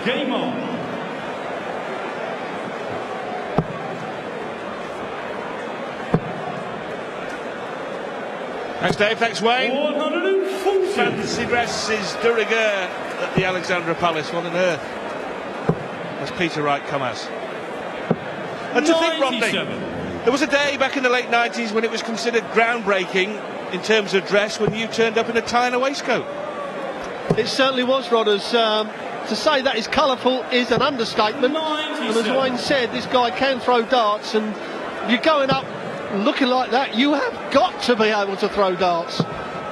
Game on. Thanks, Dave. Thanks, Wayne. 140. Fancy dresses de rigueur at the Alexandra Palace. What on earth has Peter Wright come as? And to think, Rodney, there was a day back in the late 90s when it was considered groundbreaking in terms of dress when you turned up in a tie and a waistcoat. It certainly was, Rodders. To say that is colourful is an understatement. 97. And as Wayne said, this guy can throw darts, and you're going up looking like that, you have got to be able to throw darts.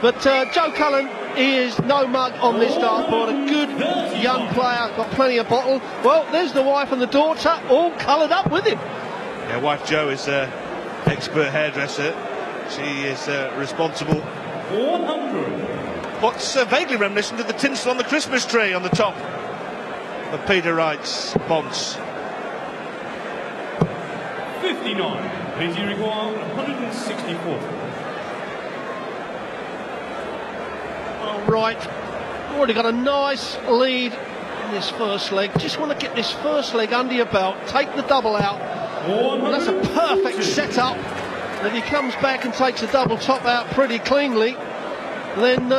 But Joe Cullen, he is no mug on this dartboard. A good young player, got plenty of bottle. Well, there's the wife and the daughter all coloured up with him. Yeah, wife Jo is an expert hairdresser. She is responsible. 100. What's vaguely reminiscent of the tinsel on the Christmas tree on the top of Peter Wright's ponce. 59. PG required 164. All right, already got a nice lead in this first leg. Just want to get this first leg under your belt, take the double out. And that's a perfect setup. And if he comes back and takes a double top out pretty cleanly, then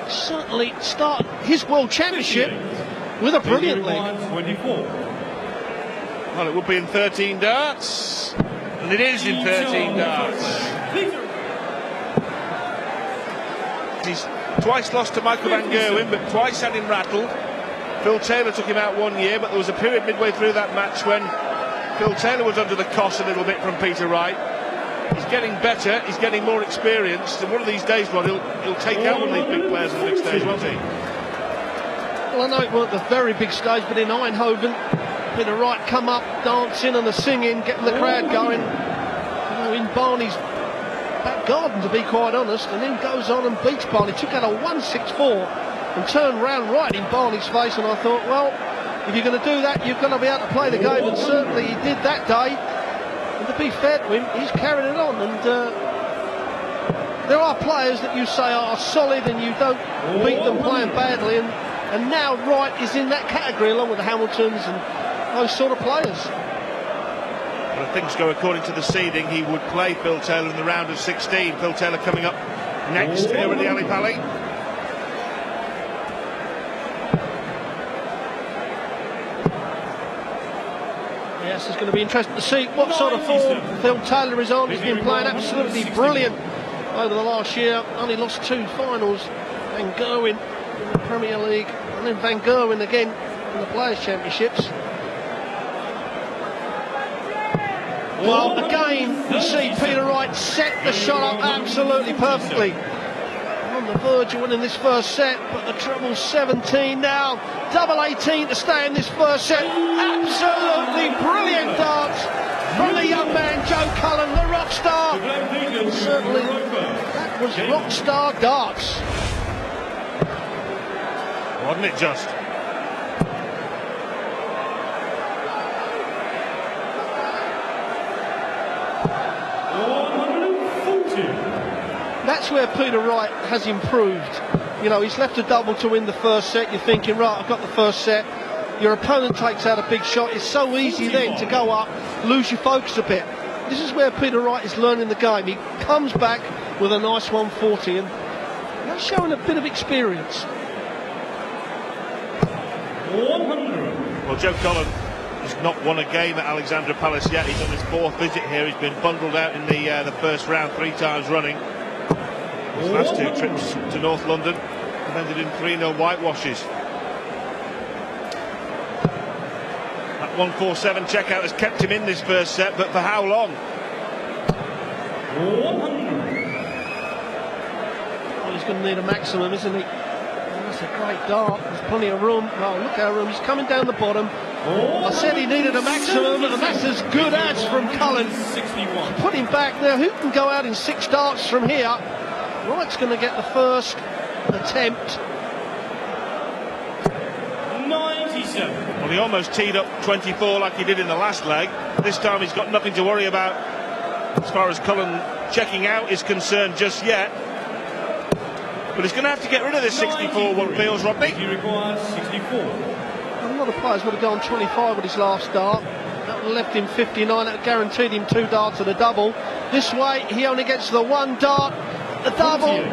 certainly start his World Championship with a brilliant leg. 24. Well, it would be in 13 darts, and it is in 13 darts. He's twice lost to Michael Van Gerwen, but twice had him rattled. Phil Taylor took him out one year, but there was a period midway through that match when Phil Taylor was under the cosh a little bit from Peter Wright. He's getting better, he's getting more experienced, and one of these days, Rod, he'll take out one of these big players on the big stage, won't he? Well, I know it weren't the very big stage, but in Eindhoven, Peter Wright come up, dancing and the singing, getting the crowd going. You know, in Barney's back garden, to be quite honest, and then goes on and beats Barney. Took out a 164 and turned round right in Barney's face, and I thought, well, if you're going to do that, you've got to be able to play the game, and certainly he did that day. And to be fair to him, he's carried it on, and there are players that you say are solid and you don't beat them playing badly, and now Wright is in that category along with the Hamiltons and those sort of players. Well, if things go according to the seeding, he would play Phil Taylor in the round of 16. Phil Taylor coming up next here at the Ali Pali. Yes, it's going to be interesting to see what sort of form Phil Taylor is on. He's been playing absolutely brilliant over the last year. Only lost 2 finals. Van Gerwen in the Premier League, and then Van Gerwen again in the Players' Championships. Well, again, you see Peter Wright set the shot up absolutely perfectly. On the verge of winning this first set, but the treble 17 now. Double 18 to stay in this first set. Absolutely brilliant darts from the young man, Joe Cullen, the rock star. And certainly, that was rock star darts. Wasn't it just? That's where Peter Wright has improved. You know, he's left a double to win the first set. You're thinking, right, I've got the first set. Your opponent takes out a big shot. It's so easy then to go up, lose your focus a bit. This is where Peter Wright is learning the game. He comes back with a nice 140, and that's showing a bit of experience. 100. Well, Joe Cullen has not won a game at Alexandra Palace yet. He's on his 4th visit here. He's been bundled out in the first round 3 times running. His last 2 trips to North London have ended in 3-0 whitewashes. That 147 checkout has kept him in this first set, but for how long? 100. Well, he's going to need a maximum, isn't he? That's a great dart. There's plenty of room. Oh, look how room. He's coming down the bottom. I said he needed a maximum, and that's as good as from Cullen. 61. Put him back now. Who can go out in 6 darts from here? Wright's going to get the first attempt. 97. Well, he almost teed up 24 like he did in the last leg. This time he's got nothing to worry about as far as Cullen checking out is concerned just yet. But he's going to have to get rid of this 64, one feels, Rodney. He requires 64. I'm lot of players would have gone 25 with his last dart. That would have left him 59. That guaranteed him 2 darts and a double. This way, he only gets the 1 dart, the double.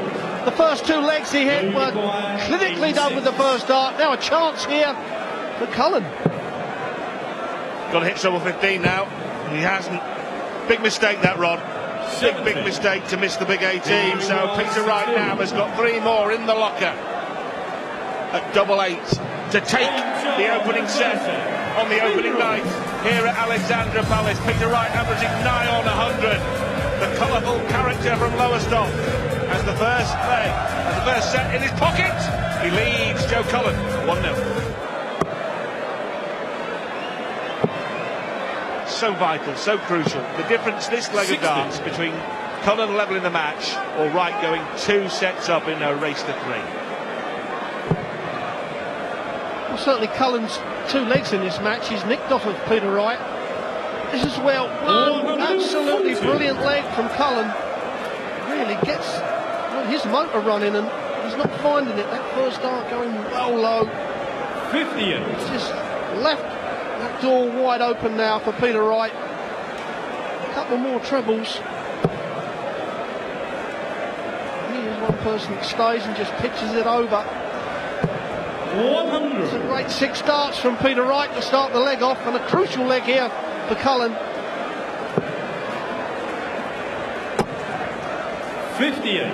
The first 2 legs he hit were clinically done with the first dart. Now a chance here for Cullen. Got to hit treble 15 now. He hasn't. Big mistake that, Rod. Big mistake to miss the big 18. So Peter Wright now has got 3 more in the locker at double 8 to take the opening set on the opening night here at Alexandra Palace. Peter Wright averaging 9 on 100. The colourful character from Lowestoft has the first leg, has the first set in his pocket. He leads Joe Cullen 1-0. So vital, so crucial. The difference this leg of darts between Cullen levelling the match or Wright going 2 sets up in a race to 3. Well, certainly Cullen's 2 legs in this match. He's nicked off of Peter Wright. This is well one absolutely brilliant leg from Cullen. Really gets his motor running and he's not finding it. That first dart going well low. 50th. He's just left that door wide open now for Peter Wright. A couple more trebles. Here's one person that stays and just pitches it over. 100. It's a great 6 darts from Peter Wright to start the leg off, and a crucial leg here for Cullen. 58.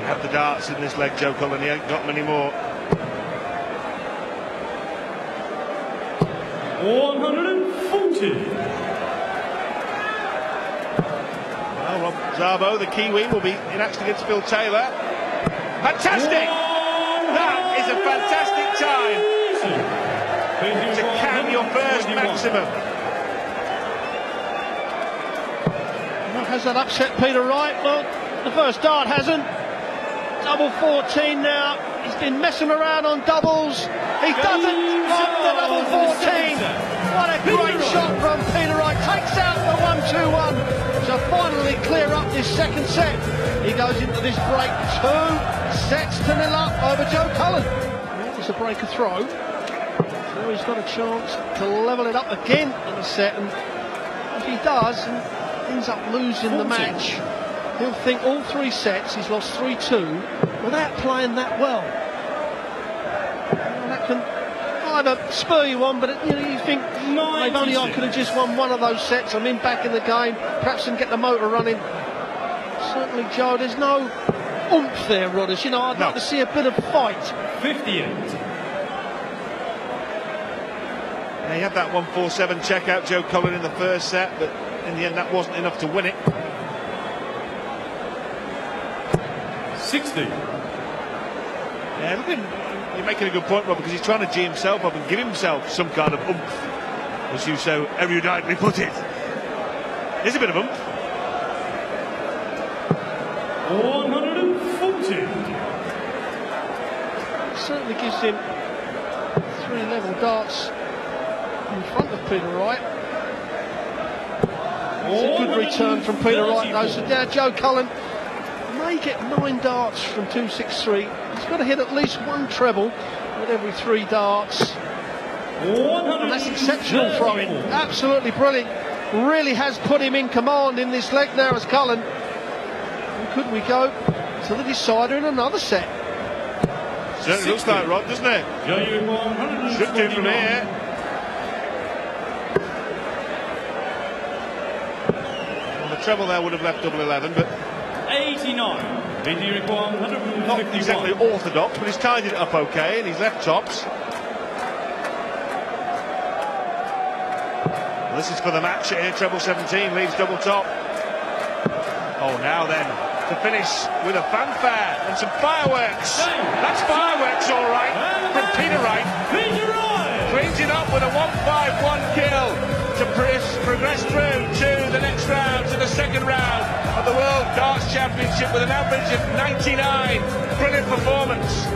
Have the darts in this leg, Joe Cullen. He ain't got many more. 140. Well, Rob Zabo, the Kiwi, will be in action against Phil Taylor. Fantastic! That is a fantastic time to can your first maximum. Well, has that upset Peter Wright? Well, the first dart hasn't. Double 14 now. He's been messing around on doubles. He doesn't want the double 14. What a great shot from Peter Wright. Takes out the 1-2-1 to finally clear up this second set. He goes into this break 2 sets to 0 up over Joe Cullen. It's a breaker throw. So he's got a chance to level it up again in the set. And if he does and ends up losing the match, he'll think all 3 sets he's lost 3-2 without playing that well. And that can either spur you on, but you think, maybe only I could have just won one of those sets. I'm in back in the game, perhaps and get the motor running. Certainly, Joe, there's no oomph there, Rodders. I'd like to see a bit of fight. 58. Now, he had that 1-4-7 check out, Joe Cullen, in the first set, but in the end that wasn't enough to win it. 60. Yeah, look at him. You're making a good point, Rob, because he's trying to G himself up and give himself some kind of oomph, as you so eruditely put it. There's a bit of oomph. 140. It certainly gives him 3 level darts in front of Peter Wright. It's a good return from Peter Wright, though. So now Joe Cullen may get 9 darts from 263. He's got to hit at least 1 treble with every 3 darts. And that's exceptional throwing. Absolutely brilliant. Really has put him in command in this leg now as Cullen. And could we go to the decider in another set? Certainly looks like, Rod, doesn't it? Should do from here. Well, the treble there would have left double 11, but 89. not exactly orthodox, but he's tidied it up okay, and he's left tops. Well, this is for the match here. Treble 17 leaves double top. Oh, now then, to finish with a fanfare and some fireworks. That's fireworks, all right, from Peter Wright. Cleans it up with a 1-5-1 kill to progress through to the next round, to the second round of the World Darts Championship with an average of 99. Brilliant performance.